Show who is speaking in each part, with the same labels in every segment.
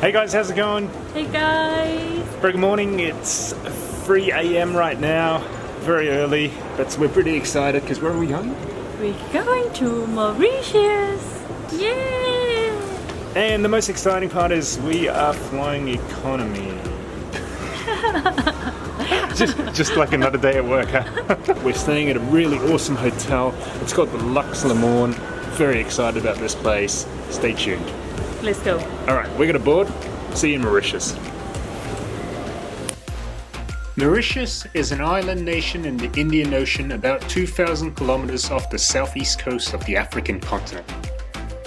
Speaker 1: Hey guys, how's it going?
Speaker 2: Hey guys!
Speaker 1: Very good morning. It's 3 a.m. right now. Very early, but we're pretty excited because where are we going?
Speaker 2: We're going to Mauritius! Yay!
Speaker 1: And the most exciting part is we are flying economy. just like another day at work, huh? We're staying at a really awesome hotel. It's called the Lux Lemoine. Very excited about this place. Stay tuned.
Speaker 2: Let's go.
Speaker 1: Alright, we're gonna board. See you in Mauritius. Mauritius is an island nation in the Indian Ocean about 2,000 kilometers off the southeast coast of the African continent.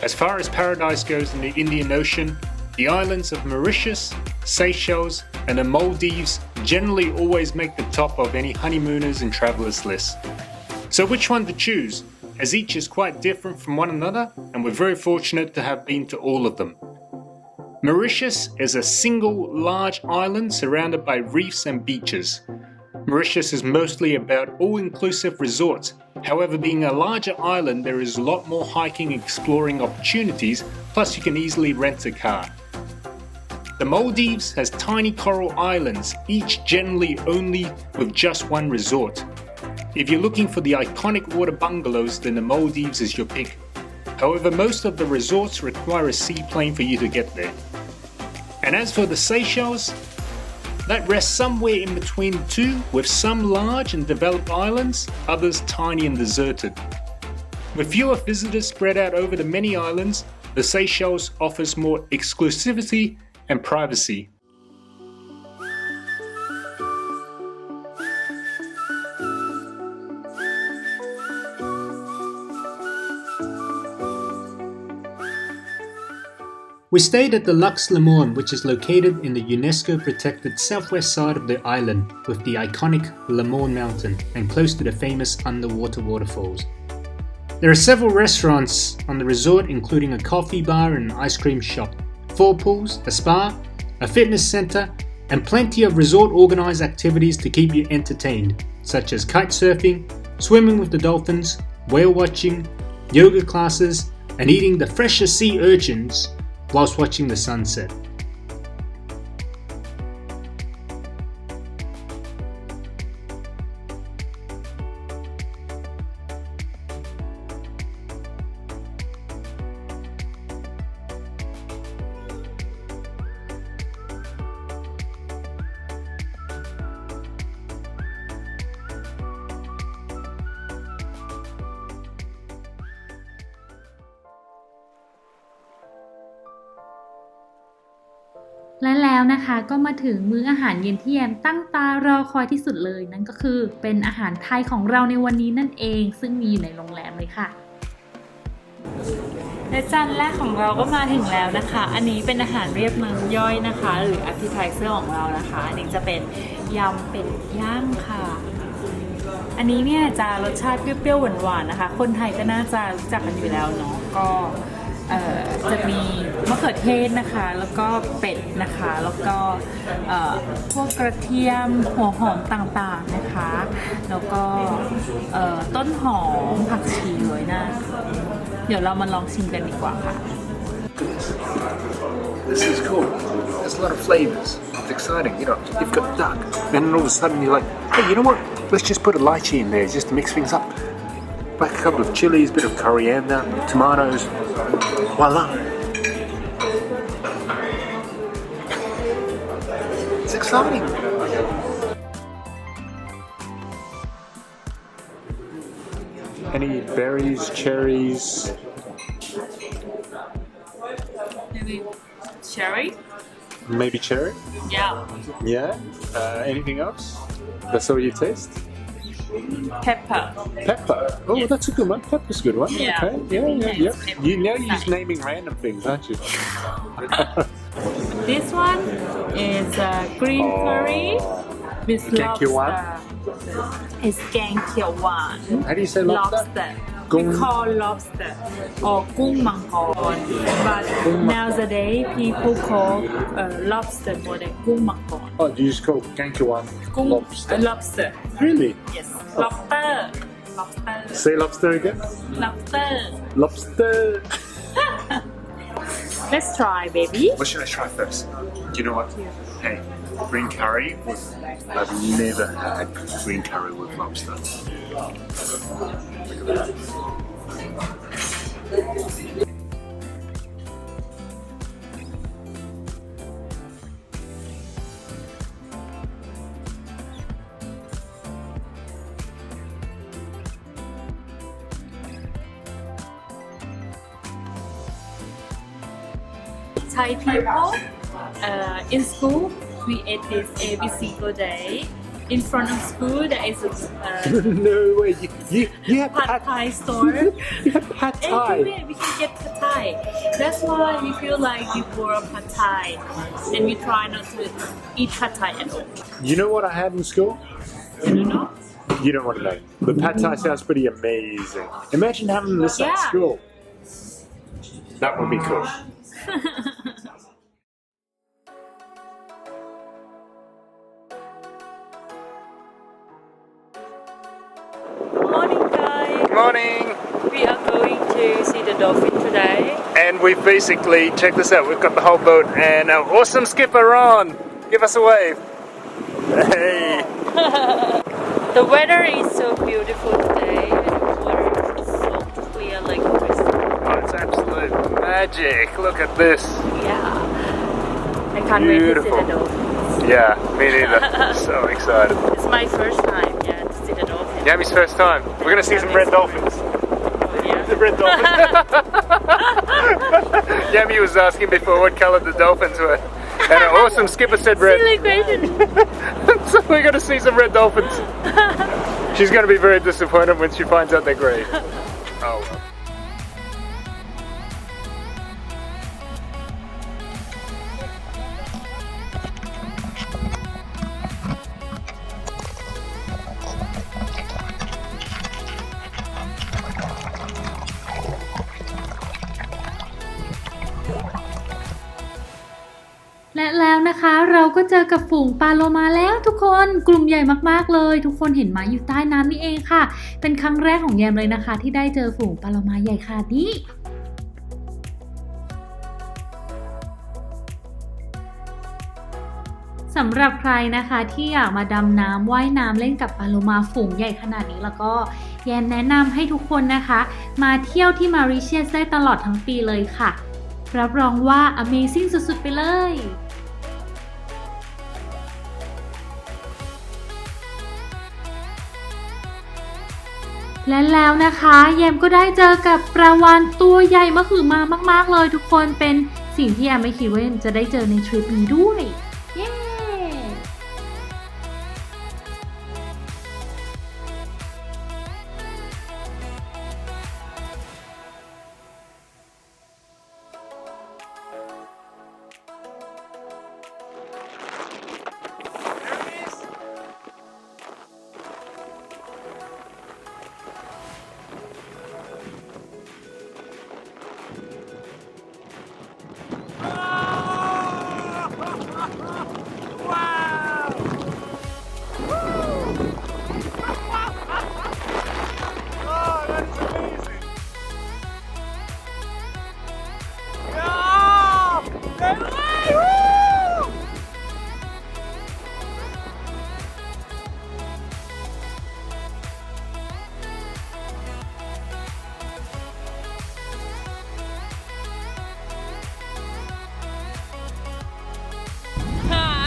Speaker 1: As far as paradise goes in the Indian Ocean, the islands of Mauritius, Seychelles, and the Maldives generally always make the top of any honeymooners and travelers list. So which one to choose, as each is quite different from one another, and we're very fortunate to have been to all of them. Mauritius is a single large island surrounded by reefs and beaches. Mauritius is mostly about all-inclusive resorts. However, being a larger island, there is a lot more hiking and exploring opportunities, plus you can easily rent a car. The Maldives has tiny coral islands, each generally only with just one resort. If you're looking for the iconic water bungalows, then the Maldives is your pick. However, most of the resorts require a seaplane for you to get there. And as for the Seychelles, that rests somewhere in between the two, with some large and developed islands, others tiny and deserted. With fewer visitors spread out over the many islands, the Seychelles offers more exclusivity and privacy. We stayed at the Lux Lemoine, which is located in the UNESCO-protected southwest side of the island with the iconic Lemoine Mountain and close to the famous underwater waterfalls. There are several restaurants on the resort, including a coffee bar and an ice cream shop, 4 pools, a spa, a fitness center, and plenty of resort-organized activities to keep you entertained, such as kite surfing, swimming with the dolphins, whale watching, yoga classes, and eating the freshest sea urchins whilst watching the sunset.
Speaker 2: และแล้วนะคะก็มาถึงมื้ออาหารเย็นที่แยมตั้งตารอคอยที่สุดเลยนั่นก็คือเป็นอาหารไทยของเราในวันนี้นั่นเองซึ่งมีอยู่ในโรงแรมเลยค่ะและจานแรกของเราก็มาถึงแล้วนะคะอันนี้เป็นอาหารเรียบน้ำย่อยนะคะหรือ appetizer ของเรานะคะอันนี้จะเป็นยำเป็ดย่างค่ะอันนี้เนี่ยจะรสชาติเปรี้ยวๆหวานๆนะคะคนไทยก็น่าจะรู้จักกันอยู่แล้วเนาะก็จะมีมะเขือเทศนะคะแล้วก็เป็ดนะคะแล้วก็พวกกระเทียมหัวหอมต่างๆนะคะแล้วก็ต้นหอมผักชีเลยนะเดี๋ยวเรามาลองชิมกันดีกว่าค่ะ
Speaker 1: This is cool. There's a lot of flavors. It's exciting, you know. You've got duck, then all of a sudden you're like, hey, you know what? Let's just put a lychee in there just to mix things up. Like a couple of chilies, a bit of coriander, tomatoes. Voila! It's exciting. Any berries, cherries?
Speaker 2: Maybe cherry?
Speaker 1: Maybe cherry?
Speaker 2: Yeah.
Speaker 1: Yeah? Anything else? That's all you taste?
Speaker 2: Pepper.
Speaker 1: Pepper. Oh,
Speaker 2: Yes.
Speaker 1: that's a good one. Pepper's a good one.
Speaker 2: Yeah.
Speaker 1: Okay. Yeah.
Speaker 2: Yes, pepper.
Speaker 1: You now you're just naming random things, aren't you?
Speaker 2: This one is green curry with
Speaker 1: Gangkyeowan?
Speaker 2: lobster. It's gangkyeowan.
Speaker 1: How do you say lobster?
Speaker 2: We
Speaker 1: Gung-
Speaker 2: call lobster or กุ้งมังกร but nowadays people call lobster more than กุ้งมังกร
Speaker 1: Oh, do you just call Gangkyeowan
Speaker 2: กุ้ง
Speaker 1: lobster?
Speaker 2: lobster
Speaker 1: Really?
Speaker 2: yes lobster lobster
Speaker 1: Say lobster again.
Speaker 2: lobster
Speaker 1: Lobster.
Speaker 2: Let's try, baby.
Speaker 1: What should I try first? You know what? Hey, green curry with. I've never had green curry with lobster. Look at that.
Speaker 2: Thai people in school we ate this every single day. In front of school there is a
Speaker 1: No way! You had
Speaker 2: pad Thai store.
Speaker 1: You had pad Thai.
Speaker 2: Everywhere we can get pad Thai. That's why we feel like we bore pad Thai, and we try not to eat pad Thai at all.
Speaker 1: You know what I had in school?
Speaker 2: I don't know.
Speaker 1: You don't want to know. But pad Thai sounds pretty amazing. Imagine having this at
Speaker 2: Yeah.
Speaker 1: school. That would be cool.
Speaker 2: Morning, guys.
Speaker 1: Morning!
Speaker 2: We are going to see the dolphin today.
Speaker 1: And we've basically, check this out, we've got the whole boat and our awesome skipper on! Give us a wave! Hey!
Speaker 2: The weather is so beautiful today, and the water is so clear like crystal.
Speaker 1: Oh, it's absolute magic! Look at this!
Speaker 2: Yeah, I can't wait to see
Speaker 1: Beautiful.
Speaker 2: the dolphins.
Speaker 1: Yeah, me neither. So excited.
Speaker 2: It's my first time, yeah, to see the dolphins.
Speaker 1: Yami's first time. We're gonna see some red dolphins.
Speaker 2: Yeah.
Speaker 1: The red dolphins. Yami was asking before what colour the dolphins were. And our awesome skipper said red.
Speaker 2: Silly question.
Speaker 1: So we're gonna see some red dolphins. She's gonna be very disappointed when she finds out they're grey. Oh well.
Speaker 3: และแล้วนะคะเราก็เจอกับฝูงปลาโลมาแล้วทุกคนกลุ่มใหญ่มากๆเลยทุกคนเห็นไหมอยู่ใต้น้ำนี่เองค่ะเป็นครั้งแรกของแยมเลยนะคะที่ได้เจอฝูงปลาโลมาใหญ่ขนาดนี้สำหรับใครนะคะที่อยากมาดำน้ำว่ายน้ำเล่นกับปลาโลมาฝูงใหญ่ขนาดนี้แล้วก็แยมแนะนำให้ทุกคนนะคะมาเที่ยวที่มาริเชียสได้ตลอดทั้งปีเลยค่ะรับรองว่า Amazing สุดๆไปเลยและแล้วนะคะแยมก็ได้เจอกับปลาวาฬตัวใหญ่มหึมามากๆเลยทุกคนเป็นสิ่งที่แยมไม่คิดว่าจะได้เจอในทริปนี้ด้วยเย้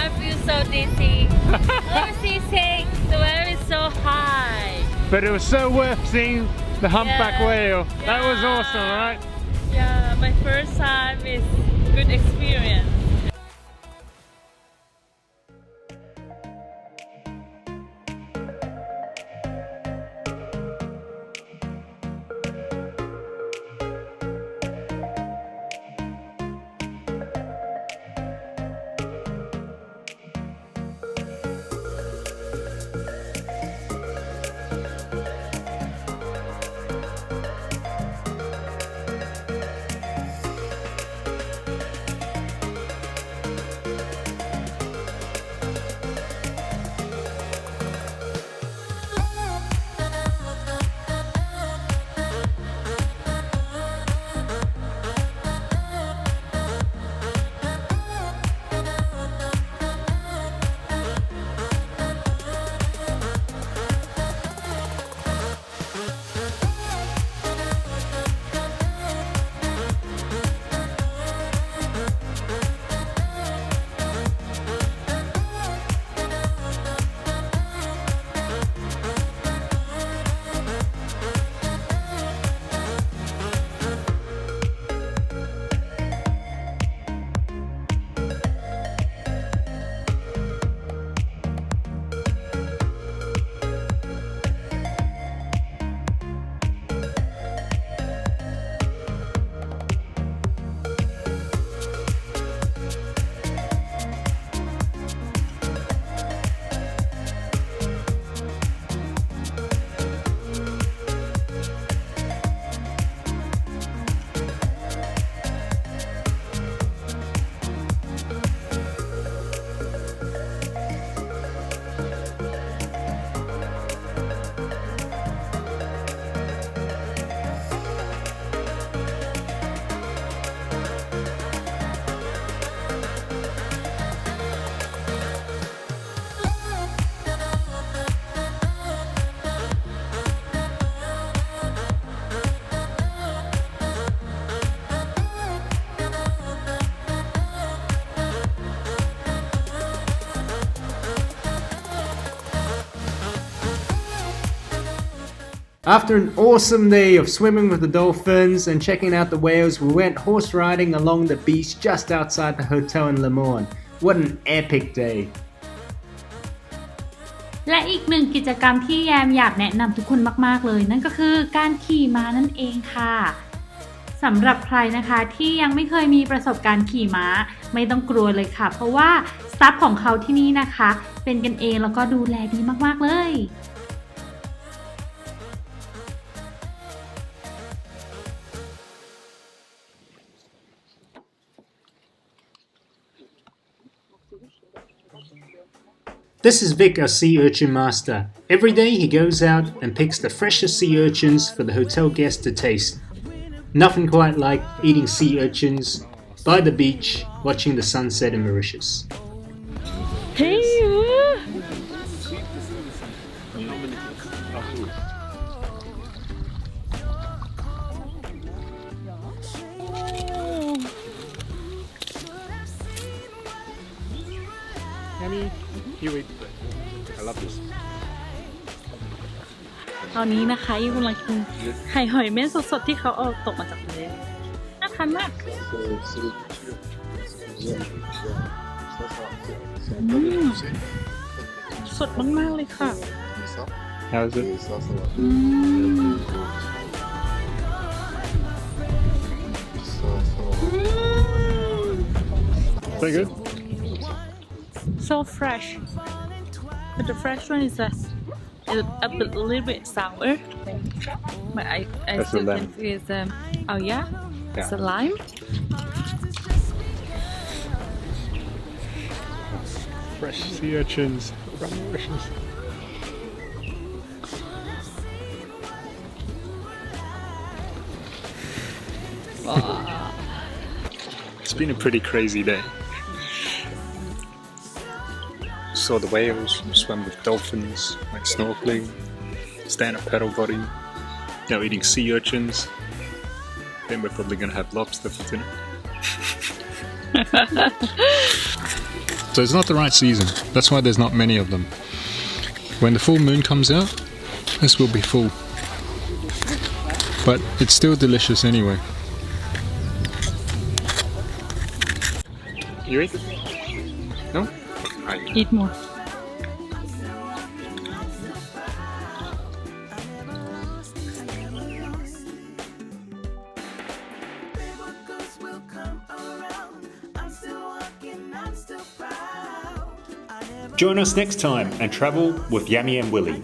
Speaker 2: I feel so dizzy. I'm seasick. The weather is so high.
Speaker 1: But it was so worth seeing the humpback
Speaker 2: Yeah.
Speaker 1: whale. That was
Speaker 2: Yeah.
Speaker 1: awesome, right?
Speaker 2: Yeah, my first time is good experience.
Speaker 4: After an awesome day of swimming with the dolphins and checking out the whales, we went horse riding along the beach just outside the hotel in Lemoine. What an epic day!
Speaker 3: และอีกหนึ่งกิจกรรมที่แยมอยากแนะนำทุกคนมากๆเลยนั่นก็คือการขี่ม้านั่นเองค่ะสำหรับใครนะคะที่ยังไม่เคยมีประสบการณ์ขี่ม้าไม่ต้องกลัวเลยค่ะเพราะว่าสตาฟของเขาที่นี่นะคะเป็นกันเองแล้วก็ดูแลดีมากๆเลย
Speaker 1: This is Vic, our sea urchin master. Every day he goes out and picks the freshest sea urchins for the hotel guests to taste. Nothing quite like eating sea urchins by the beach, watching the sunset in Mauritius.
Speaker 2: Hey!
Speaker 1: Yummy, you eat. I love this.
Speaker 2: ตอนนี้นะคะยูกำลังกินไข่หอยเม่นสดๆที่เขาเอาตกมาจากทะเลน่าทานมากสดมากๆเลยค่ะ
Speaker 1: How is it? Very good.
Speaker 2: So fresh but the fresh one is a little bit sour but I
Speaker 1: That's
Speaker 2: still
Speaker 1: the
Speaker 2: can
Speaker 1: lime.
Speaker 2: feel oh yeah it's a lime
Speaker 1: Fresh sea urchins from Mauritius. It's been a pretty crazy day. Saw the whales, swam with dolphins, went snorkeling, stand-up paddle boarding, now eating sea urchins. Then we're probably going to have lobster for dinner. So it's not the right season. That's why there's not many of them. When the full moon comes out, this will be full. But it's still delicious anyway. You eat? No?
Speaker 2: eat more
Speaker 1: Join us next time and travel with Yami and Willie.